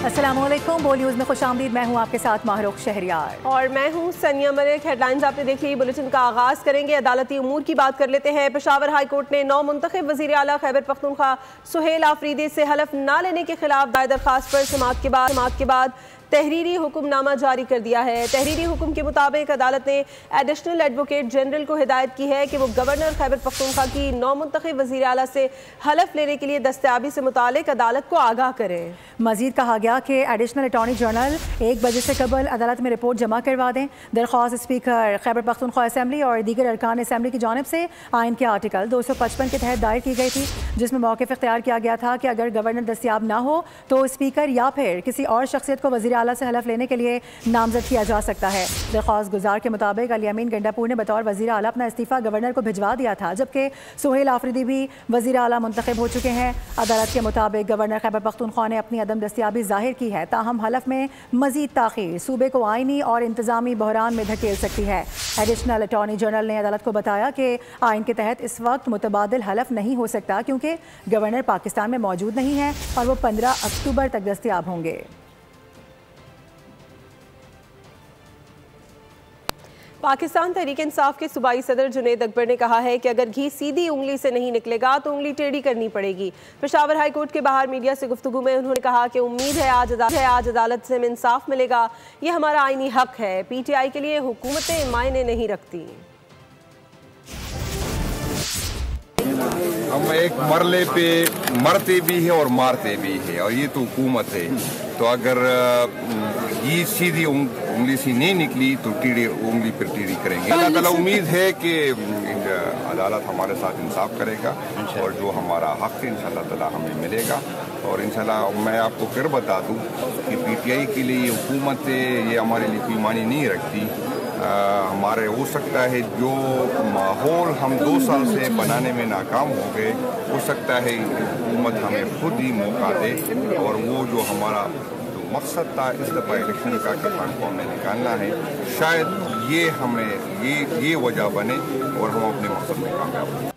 अस्सलामुअलैकुम, बोल न्यूज़ में खुशामदीद। मैं हूँ आपके साथ माहरूख शहरियार और मैं हूँ सनिया मलिक। हेडलाइंस आपने देख ली, बुलेटिन का आगाज करेंगे। अदालती उमूर की बात कर लेते हैं। पेशावर हाई कोर्ट ने नौ मुंतखब वज़ीर आला खैबर पख्तूनख्वा सुहेल आफरीदी से हलफ न लेने के खिलाफ दायर दरखास्त पर समाअत के बाद तहरीरी हुक्मनामा जारी कर दिया है। तहरीरी हुक्म के मुताबिक अदालत ने एडिशनल एडवोकेट जनरल को हिदायत की है कि वो गवर्नर खैबर पख्तूनख्वा की नौ मुंतखब वज़ीर आला से हलफ लेने के लिए दस्तयाबी से मुतालिक अदालत को आगाह करें। मजीद कहा गया कि एडिशनल अटॉर्नी जनरल 1 बजे से कबल अदालत में रिपोर्ट जमा करवा दें। दरख्वास्त स्पीकर खैबर पख्तूनख्वा असम्बली और दीगर अरकान असम्बली की जानिब से आइन के आर्टिकल 255 के तहत दायर की गई थी, जिसमें मौक़िफ़ इख्तियार किया गया था कि अगर गवर्नर दस्तयाब ना हो तो स्पीकर या फिर किसी और शख्सियत को वज़ीर आला से हलफ लेने के लिए नामजद किया जा सकता है। दरख्वास्त गुजार के मुताबिक अली अमीन गंडापुर ने बतौर वज़ीर आला अपना इस्तीफ़ा गवर्नर को भिजवा दिया था, जबकि सुहेल आफरीदी भी वज़ीर आला मुंतखब हो चुके हैं। अदालत के मुताबिक गवर्नर खैबर पख्तूनख्वा ने अपनी अदम दस्तयाबी जाहिर की है, ताहम हलफ में मजीद ताख़ीर सूबे को आइनी और इंतज़ामी बहरान में धकेल सकती है। एडिशनल अटॉर्नी जनरल ने अदालत को बताया कि आइन के तहत इस वक्त मुतबादिल हलफ नहीं हो सकता, क्योंकि गवर्नर पाकिस्तान में मौजूद नहीं है और वो 15 अक्टूबर तक दस्तयाब होंगे। पाकिस्तान तहरीक इंसाफ के सूबाई सदर जुनैद अकबर ने कहा है कि अगर घी सीधी उंगली से नहीं निकलेगा तो उंगली टेढ़ी करनी पड़ेगी। पेशावर हाई कोर्ट के बाहर मीडिया से गुफ्तगू में उन्होंने कहा कि उम्मीद है आज अदालत से हमें इंसाफ मिलेगा, ये हमारा आईनी हक है। PTI के लिए हुकूमतें मायने नहीं रखती। हम एक मरले पे मरते भी हैं और मारते भी हैं, और ये तो हुकूमत है। तो अगर ये सीधी उंगली से नहीं निकली तो टीढ़ी उंगली पर टीढ़ी करेंगे। अल्लाह ताला उम्मीद है कि अदालत हमारे साथ इंसाफ करेगा और जो हमारा हक है इंशाअल्लाह ताला हमें मिलेगा। और इंशाअल्लाह मैं आपको फिर बता दूं कि PTI के लिए हुकूमत ये हमारे लिए कोई मानी नहीं रखती। हमारे हो सकता है जो माहौल हम 2 साल से बनाने में नाकाम हो गए, हो सकता है हुकूमत हमें खुद ही मौका दे और वो जो हमारा मकसद था इस दफ़ा इलेक्शन का कि खान को हमें निकालना है, शायद ये हमें ये वजह बने और हम अपने मकसद में कामयाब हों।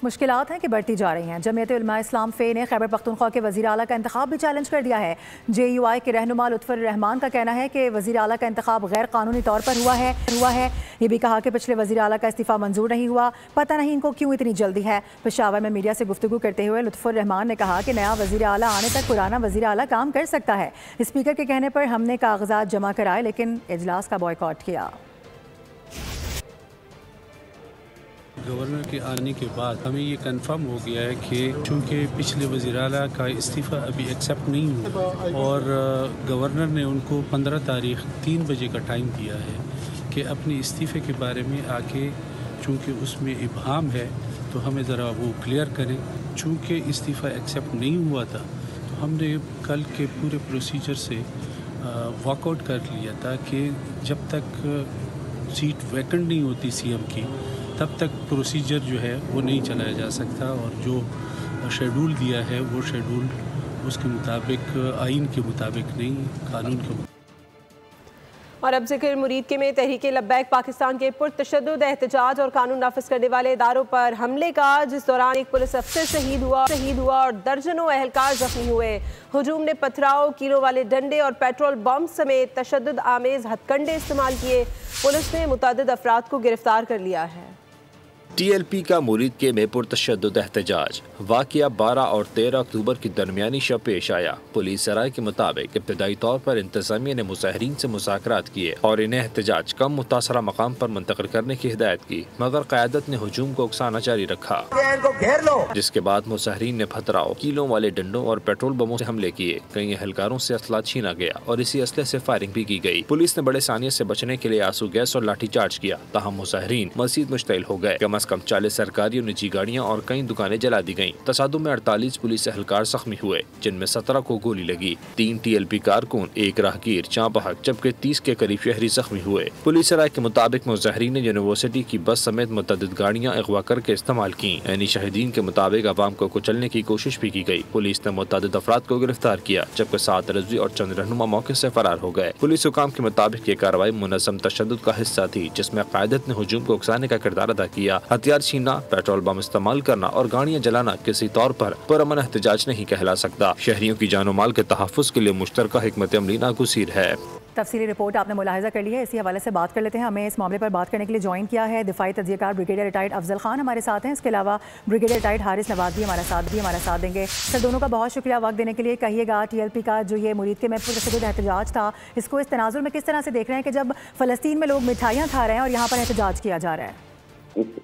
मुश्किलात हैं कि बढ़ती जा रही हैं। जमीयत उलमा इस्लाम फ़े ने खैबर पख्तूनख्वा के वज़ीर आला का इंतखाब भी चैलेंज कर दिया है। JUI के रहनुमा लुत्फ़ुर रहमान का कहना है कि वज़ीर आला का इंतखाब गैर कानूनी तौर पर हुआ है। ये भी कहा कि पिछले वज़ीर आला का इस्तीफ़ा मंजूर नहीं हुआ, पता नहीं इनको क्यों इतनी जल्दी है। पेशावर में मीडिया से गुफ्तगू करते हुए लुत्फ़ुर रहमान ने कहा कि नया वज़ीर आला आने तक पुराना वज़ीर आला काम कर सकता है। स्पीकर के कहने पर हमने कागजात जमा कराए, लेकिन इजलास का बॉयकॉट किया। गवर्नर के आने के बाद हमें ये कंफर्म हो गया है कि चूँकि पिछले वज़ीर आला का इस्तीफ़ा अभी एक्सेप्ट नहीं हुआ और गवर्नर ने उनको 15 तारीख 3 बजे का टाइम दिया है कि अपने इस्तीफ़े के बारे में आके, चूँकि उसमें इबहाम है तो हमें ज़रा वो क्लियर करें। चूँकि इस्तीफ़ा एक्सेप्ट नहीं हुआ था तो हमने कल के पूरे प्रोसीजर से वॉकआउट कर लिया था कि जब तक सीट वैकेंट नहीं होती CM की तब तक प्रोसीजर जो है वो नहीं चलाया जा सकता, और जो शेड्यूल दिया है वो शेड्यूल उसके मुताबिक आइन के मुताबिक नहीं, कानून के मुताबिक। और अब जिक्र मुरीद के में तहरीक लब्बैक पाकिस्तान के पुरतशद्दुद एहतजाज और कानून नाफिज करने वाले इदारों पर हमले का, जिस दौरान एक पुलिस अफसर शहीद हुआ और दर्जनों अहलकार जख्मी हुए। हुजूम ने पथराव, कीलों वाले डंडे और पेट्रोल बम समेत तशद्दुद आमेज हथकंडे इस्तेमाल किए। पुलिस ने मुतअद्दिद अफराद को गिरफ्तार कर लिया है। TLP का मुरीद के में पुरतशद्दुद एहतजाज वाक़या 12 और 13 अक्टूबर की दरमियानी शब पेश आया। पुलिस सराय के मुताबिक इब्तदाई तौर पर इंतजामिया ने मुज़ाहिरीन से मुज़ाकरात किए और इन्हें एहतजाज कम मुतासरा मकाम पर मुंतकिल करने की हिदायत की, मगर क़यादत ने हुजूम को उकसाना जारी रखा, जिसके बाद मुज़ाहिरीन ने पथराव, कीलों वाले डंडों और पेट्रोल बमों से हमले किए। कई एहलकारों से असला छीना गया और इसी असले से फायरिंग भी की गई। पुलिस ने बड़े सानियत से बचने के लिए आंसू गैस और लाठी चार्ज किया, ताहम मुज़ाहिरीन मज़ीद मुश्तइल हो गए। कम 40 सरकारी और निजी गाड़ियां और कई दुकानें जला दी गईं। तसादुम में 48 पुलिस एहलकार जख्मी हुए, जिनमें 17 को गोली लगी। 3 TLP कारकुन, 1 राहगीर जाँ बहक, जबकि 30 के करीब शहरी जख्मी हुए। पुलिस राय के मुताबिक मुज़ाहिरीन ने यूनिवर्सिटी की बस समेत मुतअद्दिद गाड़ियां अगवा करके इस्तेमाल की। ऐनी शाहिदीन के मुताबिक अवाम को कुचलने की कोशिश भी की गई। पुलिस ने मुतअद्दिद अफराद को गिरफ्तार किया, जबकि 7 रिजवी और चंद रहनुमा मौके से फरार हो गए। पुलिस हुकाम के मुताबिक ये कार्रवाई मुनज़्ज़म तशद्दुद का हिस्सा थी, जिसमें क़यादत ने हुजूम को उकसाने का किरदार अदा किया। हथियार छीनना, पेट्रोल बम इस्तेमाल करना और गाड़ियाँ जलाना किसी तौर पर पुरअमन एहतजाज नहीं कहला सकता। शहरियों की जानो माल के तहफ़्फ़ुज़ के लिए मुश्तरका हिकमत अमली नागुज़ीर है। तफसीली रिपोर्ट आपने मुलाहिजा कर ली है, इसी हवाले से बात कर लेते हैं। हमें इस मामले पर बात करने के लिए ज्वाइन किया है दिफाई तज्ज़ियाकार ब्रिगेडियर रिटायर्ड अफजल खान हमारे साथ हैं। इसके अलावा ब्रिगेडियर रिटायर्ड हारिस नवाज भी हमारा साथ देंगे। सर, दोनों का बहुत शुक्रिया वक्त देने के लिए। कहिएगा TLP का जो ये मुरीद के महफूज तशद्दुद एहतजाज था, इसको इस तनाजुर में किस तरह से देख रहे हैं कि जब फ़लस्तीन में लोग मिठाइयाँ खा रहे हैं और यहाँ पर एहतजाज किया जा रहा है?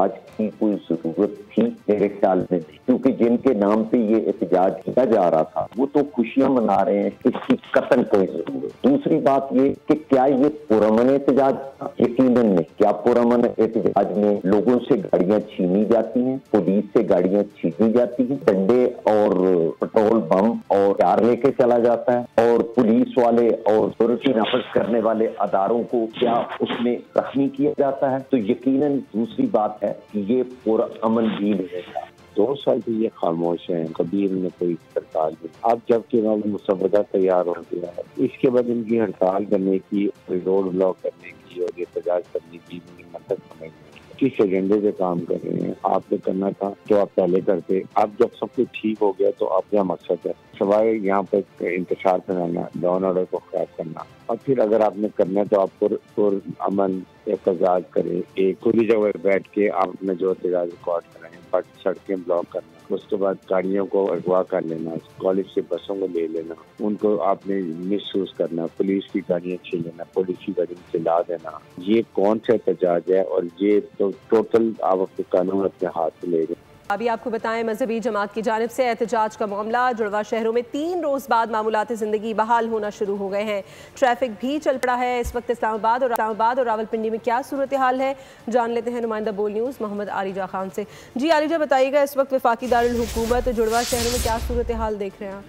आज की कोई जरूरत थी मेरे ख्याल में, क्योंकि जिनके नाम पे ये एहतजाज किया जा रहा था वो तो खुशियां मना रहे हैं, इसकी कतल कोई जरूरत। दूसरी बात ये कि क्या ये पुरअमन एहतजाज था? यकीनन नहीं। क्या पुरअमन एहतजाज में लोगों से गाड़ियां छीनी जाती हैं, पुलिस से गाड़ियां छीनी जाती हैं, डंडे और पेट्रोल बम और हथियार लेके चला जाता है, और पुलिस वाले और सिक्योरिटी नाफज करने वाले अदारों को क्या उसमें जख्मी किया जाता है? तो यकीनन दूसरी बात है कि ये पुरअमन भी नहीं था। 2 साल से ये खामोश है, कभी इनमें कोई हड़ताल नहीं। अब जबकि मुसवदा तैयार हो गया है, इसके बाद इनकी हड़ताल करने की, रोड ब्लॉक करने की और एहतजाज करने की मतलब समझ नहीं किस एजेंडे से काम कर रहे हैं। आपने करना था तो आप पहले करते। अब जब सब कुछ ठीक हो गया तो आप क्या मकसद है? सवाए यहाँ पर इंतशार फैलाना, लॉ एंड ऑर्डर को खराब करना, और फिर अगर आपने करना है तो आप अमन एहतजाज करें, एक खुली जगह बैठ के आप अपने जो एहतजाज रिकॉर्ड कराएं, बट सड़कें ब्लॉक करना, उसके बाद गाड़ियों को अगवा कर लेना, कॉलेज से बसों को ले लेना, उनको आपने मिसयूज करना, पुलिस की गाड़ियाँ छीन लेना, पुलिस की गाड़ी चला देना, ये कौन सा एहतजाज है? और ये तो टोटल आप अपने कानून अपने हाथ में ले गए। अभी आपको बताएं, मजहबी जमात की जानिब से एहतजाज का मामला। जुड़वा शहरों में 3 रोज़ बाद मामूलात ज़िंदगी बहाल होना शुरू हो गए हैं। ट्रैफिक भी चल पड़ा है। इस वक्त इस्लामाबाद और रावलपिंडी में क्या सूरत हाल है, जान लेते हैं नुमाइंदा बोल न्यूज़ मोहम्मद आलिजा खान से। जी आलिजा, बताइएगा इस वक्त वफाकी दारुल हुकूमत जुड़वा शहरों में क्या सूरत हाल देख रहे हैं आप?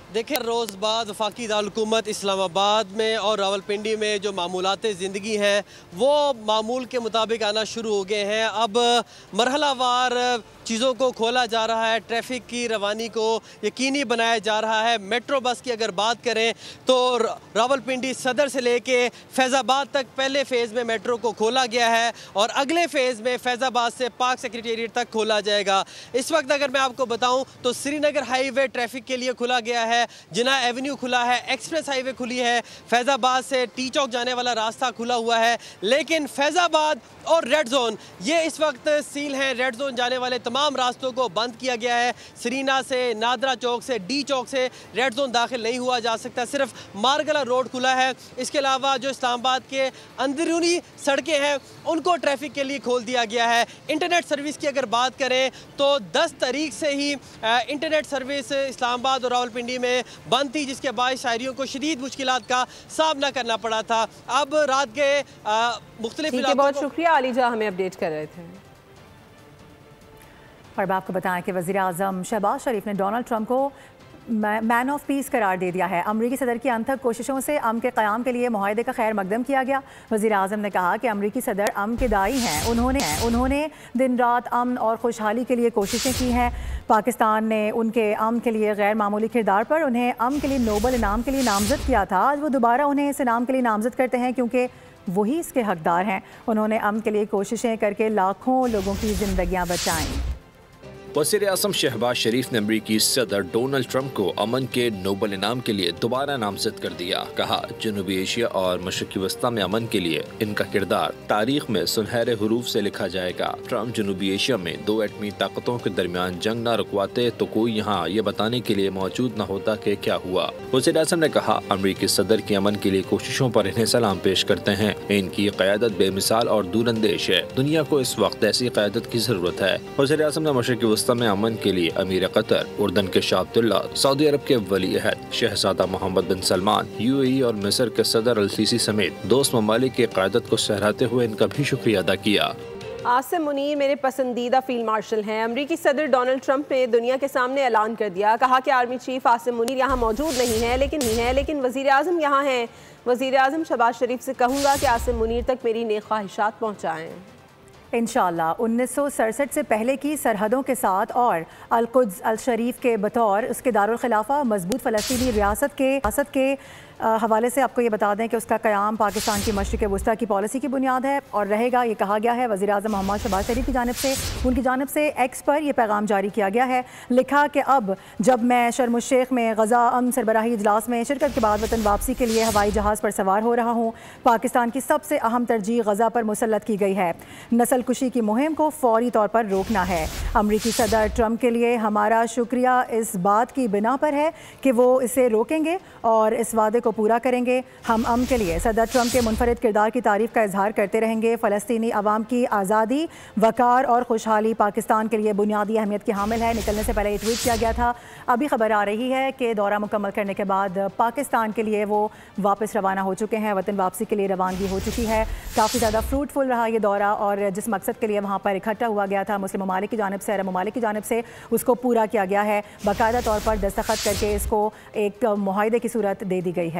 देखिए, रोज़ बाद वफाकी दारुल हुकूमत इस्लामाबाद में और रावलपिंडी में जो मामूलात ज़िंदगी हैं वो मामूल के मुताबिक आना शुरू हो गए हैं। अब मरहलावार चीज़ों को खोला जा रहा है, ट्रैफिक की रवानी को यकीनी बनाया जा रहा है। मेट्रो बस की अगर बात करें तो रावलपिंडी सदर से लेके फैज़ाबाद तक पहले फ़ेज़ में मेट्रो को खोला गया है और अगले फ़ेज़ में फैज़ाबाद से पाक सेक्रेटेरिएट तक खोला जाएगा। इस वक्त अगर मैं आपको बताऊं तो श्रीनगर हाईवे ट्रैफिक के लिए खुला गया है, जिना एवेन्यू खुला है, एक्सप्रेस हाईवे खुली है, फैज़ाबाद से टी चौक जाने वाला रास्ता खुला हुआ है, लेकिन फैज़ाबाद और रेड जोन ये इस वक्त सील हैं। रेड जोन जाने वाले तमाम रास्तों को बंद किया गया है। सरीना से, नादरा चौक से, डी चौक से रेड जोन दाखिल नहीं हुआ जा सकता, सिर्फ मारगला रोड खुला है। इसके अलावा जो इस्लामाबाद के अंदरूनी सड़कें हैं उनको ट्रैफिक के लिए खोल दिया गया है। इंटरनेट सर्विस की अगर बात करें तो 10 तारीख से ही इंटरनेट सर्विस इस्लामाबाद और रावलपिंडी में बंद थी, जिसके बाद शहरियों को शदीद मुश्किलात का सामना करना पड़ा था। अब रात के मुख्तलिफ इलाकों को... बहुत शुक्रिया आलिजा, हमें अपडेट कर रहे थे। और आपको बताएं कि वज़ीर आज़म शहबाज शरीफ ने डोनाल्ड ट्रंप को मैन ऑफ पीस करार दे दिया है। अमरीकी सदर की अनथक कोशिशों से अमन के क़याम के लिए मुआहदे का खैर मकदम किया गया। वज़ीर आज़म ने कहा कि अमरीकी सदर अमन के दाई हैं, उन्होंने दिन रात अमन और खुशहाली के लिए कोशिशें की हैं। पाकिस्तान ने उनके अमन के लिए गैर मामूली किरदार पर उन्हें अमन के लिए नोबल इनाम के लिए नामजद किया था। आज वो दोबारा उन्हें इस इनाम के लिए नामजद करते हैं क्योंकि वही इसके हकदार हैं। उन्होंने अमन के लिए कोशिशें करके लाखों लोगों की ज़िंदगियाँ बचाईं। वज़ीर आज़म शहबाज शरीफ ने अमरीकी सदर डोनाल्ड ट्रंप को अमन के नोबल इनाम के लिए दोबारा नामजद कर दिया। कहा, जनूबी एशिया और मशरक़ी वस्ता में अमन के लिए इनका किरदार तारीख में सुनहरे हरूफ से लिखा जाएगा। ट्रंप जनूबी एशिया में 2 एटमी ताकतों के दरमियान जंग न रुकवाते तो कोई यहाँ ये बताने के लिए मौजूद न होता कि क्या हुआ। वज़ीर आज़म ने कहा, अमरीकी सदर की अमन के लिए कोशिशों पर इन्हें सलाम पेश करते हैं। इनकी क़यादत बेमिसाल और दूरंदेश है। दुनिया को इस वक्त ऐसी क़यादत की ज़रूरत है। वज़ीर आज़म ने मशरक़ी में अमन के लिए अमीर कतर, उर्दन के शाह अब्दुल्ला, सऊदी अरब के वली अहद शहजादा मोहम्मद बिन सलमान, UAE और मिस्र के सदर अल-सीसी समेत दोस्त ममालिक की क़यादत को सहराते हुए इनका भी शुक्रिया अदा किया। आसिम मुनीर मेरे पसंदीदा फील्ड मार्शल हैं। अमरीकी सदर डोनाल्ड ट्रंप ने दुनिया के सामने ऐलान कर दिया, कहा कि आर्मी चीफ आसिम मुनीर यहाँ मौजूद नहीं है, लेकिन वज़ीर आज़म यहाँ हैं। वज़ीर आज़म शहबाज शरीफ से कहूँगा कि आसिम मुनीर तक मेरी नेक ख्वाहिशात पहुँचाएँ। इंशाअल्लाह 1967 से पहले की सरहदों के साथ और अल-कुद्स अल-शरीफ के बतौर उसके दारुल खिलाफा मजबूत फ़लस्तीनी रियासत के हवाले से आपको ये बता दें कि उसका क़याम पाकिस्तान की मशरिक़ वुस्ता की पॉलिसी की बुनियाद है और रहेगा। ये कहा गया है वज़ीर आज़म मोहम्मद शहबाज शरीफ की जानिब से, उनकी जानिब से एक्स पर यह पैगाम जारी किया गया है। लिखा कि अब जब मैं शर्म शेख में गज़ा अमन सरबराही इजलास में शिरकत के बाद वतन वापसी के लिए हवाई जहाज़ पर सवार हो रहा हूँ, पाकिस्तान की सबसे अहम तरजीह गज़ा पर मुसल्लत की गई है। नस्ल कुशी की मुहिम को फौरी तौर पर रोकना है। अमरीकी सदर ट्रंप के लिए हमारा शुक्रिया इस बात की बिना पर है कि वो इसे रोकेंगे और इस वादे को पूरा करेंगे। हम अमन के लिए सदर ट्रंप के मुनफरिद किरदार की तारीफ का इजहार करते रहेंगे। फ़लस्तीनी अवाम की आज़ादी, वकार और खुशहाली पाकिस्तान के लिए बुनियादी अहमियत की हामिल है। निकलने से पहले ये ट्वीट किया गया था। अभी खबर आ रही है कि दौरा मुकम्मल करने के बाद पाकिस्तान के लिए वो वापस रवाना हो चुके हैं। वतन वापसी के लिए रवानगी हो चुकी है। काफ़ी ज़्यादा फ्रूटफुल रहा ये दौरा और जिस मकसद के लिए वहाँ पर इकट्ठा हुआ गया था मुस्लिम ममालिक की जानिब से, अरब ममालिक की जानिब से, उसको पूरा किया गया है। बाकायदा तौर पर दस्तखत करके इसको एक मुआहदे की सूरत दे दी गई है।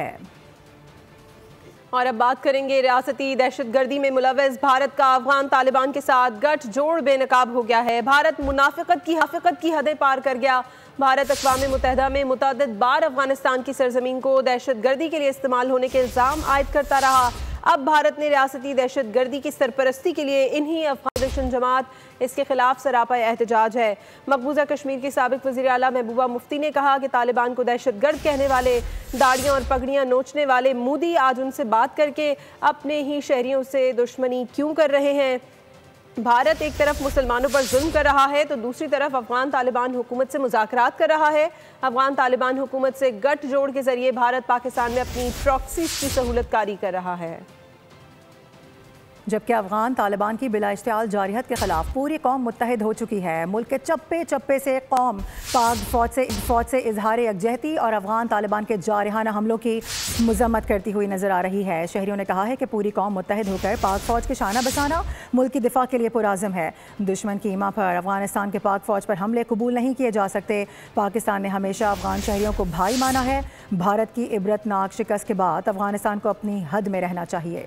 और अब बात करेंगे रियासती दहशतगर्दी में मुलव्वस भारत का अफगान तालिबान के साथ गठजोड़ बेनकाब हो गया है। भारत मुनाफिकत की हदें पार कर गया। भारत अक़वाम मुत्तहिदा में मुतअद्दिद बार अफगानिस्तान की सरजमीन को दहशतगर्दी के लिए इस्तेमाल होने के इल्ज़ाम आयद करता रहा। अब भारत ने रियासती दहशतगर्दी की सरपरस्ती के लिए इन्हीं अफगान दहशत जमात इसके खिलाफ सरापा एहतजाज है। मकबूजा कश्मीर की साबिक वज़ीर आला महबूबा मुफ्ती ने कहा कि तालिबान को दहशतगर्द कहने वाले, दाढ़ियाँ और पगड़ियाँ नोचने वाले मोदी आज उनसे बात करके अपने ही शहरियों से दुश्मनी क्यों कर रहे हैं। भारत एक तरफ मुसलमानों पर जुल्म कर रहा है तो दूसरी तरफ अफगान तालिबान हुकूमत से मुज़ाकरात कर रहा है। अफगान तालिबान हुकूमत से गठजोड़ के जरिए भारत पाकिस्तान में अपनी प्रॉक्सीज की सहूलतकारी कर रहा है। जबकि अफगान तालिबान की बिला इश्तियाल जारियत के खिलाफ पूरी कौम मुत्तहिद हो चुकी है। मुल्क के चप्पे चप्पे से कौम पाक फौज से इजहार यकजहती और अफगान तालिबान के जारहाना हमलों की मजम्मत करती हुई नजर आ रही है। शहरियों ने कहा है कि पूरी कौम मुत्तहिद होकर पाक फौज के शाना बसाना मुल्क की दिफा के लिए पुराज़म है। दुश्मन की ईमा पर अफगानिस्तान के पाक फौज पर हमले कबूल नहीं किए जा सकते। पाकिस्तान ने हमेशा अफगान शहरियों को भाई माना है। भारत की इबरतनाक शिकस्त के बाद अफगानिस्तान को अपनी हद में रहना चाहिए।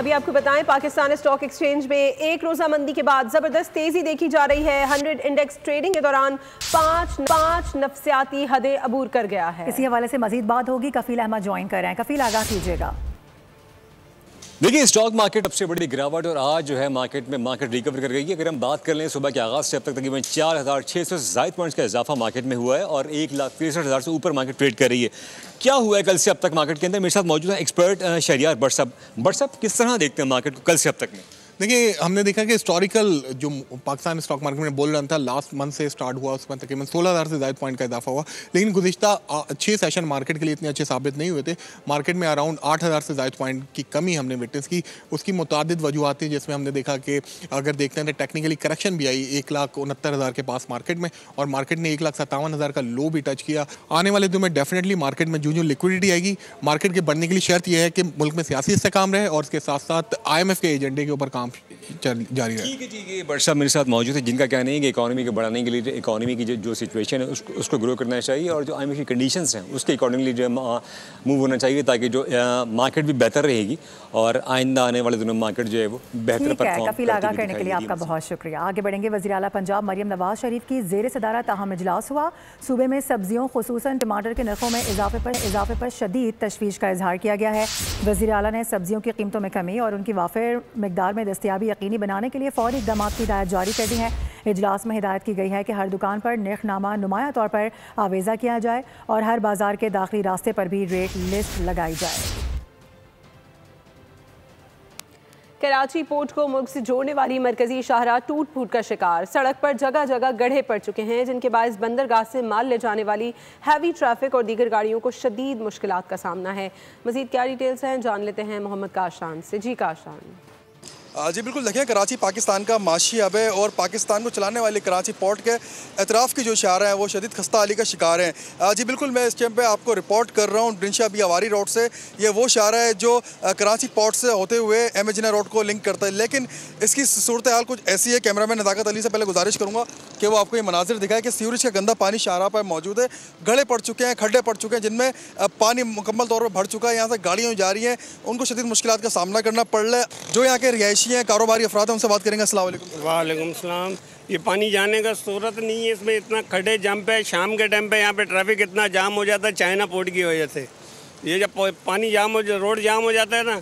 अभी आपको बताएं पाकिस्तान स्टॉक एक्सचेंज में एक रोजा मंदी के बाद जबरदस्त तेजी देखी जा रही है। 100 इंडेक्स ट्रेडिंग के दौरान पांच नफसियाती हदें अबूर कर गया है। इसी हवाले से मजीद बात होगी। कफील अहमद ज्वाइन कर रहे हैं। कफील आगाह कीजिएगा। देखिए स्टॉक मार्केट सबसे बड़ी गिरावट और आज जो है मार्केट रिकवर कर गई है। अगर हम बात कर लें सुबह के आगाज़ से अब तक तकरीबन 4600 से ज़ायद पॉइंट्स का इजाफा मार्केट में हुआ है और 1,63,000 से ऊपर मार्केट ट्रेड कर रही है। क्या हुआ है कल से अब तक मार्केट के अंदर? मेरे साथ मौजूद है एक्सपर्ट शहरियार बट साहब किस तरह देखते हैं मार्केट को कल से अब तक में? देखिए हमने देखा कि हिस्टोरिकल जो पाकिस्तान स्टॉक मार्केट में बोल रहा था लास्ट मंथ से स्टार्ट हुआ उसमें तकरीबन 16,000 से ज़्यादा पॉइंट का इजाफा हुआ, लेकिन गुज़िश्ता 6 सेशन मार्केट के लिए इतने अच्छे साबित नहीं हुए थे। मार्केट में अराउंड 8,000 से ज़्यादा पॉइंट की कमी हमने विटनेस की। उसकी मुतादिद वजूहत थी जिसमें हमने देखा कि अगर देखते हैं तो टेक्निकली करेक्शन भी आई 1,69,000 के पास मार्केट में और मार्केट ने 1,57,000 का लो भी टच किया। आने वाले दिनों में डेफिनेटली मार्केट में जो लिक्विडिटी आएगी मार्केट के बढ़ने के लिए शर्त यह है कि मुल्क में सियासी इस्तेकाम रहे और उसके साथ साथ IMF के एजेंडे के ऊपर काम जारी रहे। ठीक है बट साहब मेरे साथ मौजूद है जिनका कहना है कि इकोनॉमी को बढ़ाने के लिए इकोनॉमी की जो सिचुएशन है उसको ग्रो करना चाहिए और जो IMF की कंडीशंस हैं उसके अकॉर्डिंगली जो मूव होना चाहिए ताकि जो मार्केट भी बेहतर रहेगी और आइंदा आने वाले दिनों मार्केट जो है वो बेहतर परफॉर्म कफील आगाह करने के लिए आपका बहुत शुक्रिया। आगे बढ़ेंगे। वज़ीर आला पंजाब मरियम नवाज शरीफ की ज़ेर सदारत अहम इजलास हुआ। सूबे में सब्जियों खुसूसन टमाटर के नरखों में इजाफे पर शदीद तशवीश का इजहार किया गया है। वज़ीर आला ने सब्जियों की कीमतों में कमी और उनकी वाफिर मिकदार में दस्तयाबी यकीनी बनाने के लिए फौरी इक़दाम की हिदायत जारी कर दी है। इजलास में हिदायत की गई है कि हर दुकान पर नरखनामा नुमाया तौर पर आवेज़ा किया जाए और हर बाजार के दाखिली रास्ते पर भी रेट लिस्ट लगाई जाए। कराची पोर्ट को मुल्क से जोड़ने वाली मरकजी शाहराह टूट फूट का शिकार। सड़क पर जगह जगह गड्ढे पड़ चुके हैं, जिनके बायस बंदरगाह से माल ले जाने वाली हैवी ट्रैफिक और दीगर गाड़ियों को शदीद मुश्किलात का सामना है। मजीद क्या डिटेल्स हैं जान लेते हैं मोहम्मद काशान से। जी काशान। जी बिल्कुल, देखिए कराची पाकिस्तान का माशी हब है और पाकिस्तान को चलाने वाले कराची पोर्ट के अतराफ़ की जो शाहराह हैं वो शदीद खस्ता हाली का शिकार हैं। जी बिल्कुल, मैं इस टाइम पे आपको रिपोर्ट कर रहा हूँ ब्रिंशा बी अवारी रोड से। ये वो शाहराह है जो कराची पोर्ट से होते हुए एमएजना रोड को लिंक करता है, लेकिन इसकी सूरत हाल कुछ ऐसी है। कैमरामैन नज़ाकत अली से पहले गुजारिश करूँगा कि वो आपको ये मनाजिर दिखाए कि सीवरेज का गंदा पानी शाहराह पर मौजूद है। गड्ढे पड़ चुके हैं, खड्डे पड़ चुके हैं, जिनमें पानी मुकम्मल तौर पर भर चुका है। यहाँ से गाड़ियाँ जा रही हैं, उनको शदीद मुश्किलात का सामना करना पड़ रहा है। जो यहाँ के रिहायशी हैं, कारोबारी अफराद हैं, उनसे बात करेंगे। अस्सलाम वालेकुम। वालेकुम सलाम। ये पानी जाने का सूरत नहीं है, इसमें इतना खड्डे जंप है। शाम के टाइम पे यहाँ पे ट्रैफिक इतना जाम हो जाता है चाइना पोर्ट की वजह से। ये जब पानी जाम हो, रोड जाम हो जाता है ना,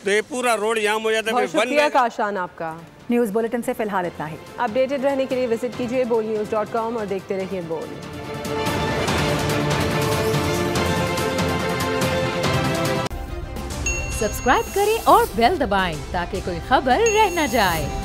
तो ये पूरा रोड जाम हो जाता है। शुक्रिया काशान आपका। न्यूज़ बुलेटिन से फिलहाल इतना ही। अपडेटेड रहने के लिए विजिट कीजिए bolnews.com और देखते रहिए बोल। सब्सक्राइब करें और बेल दबाएं ताकि कोई खबर रह न जाए।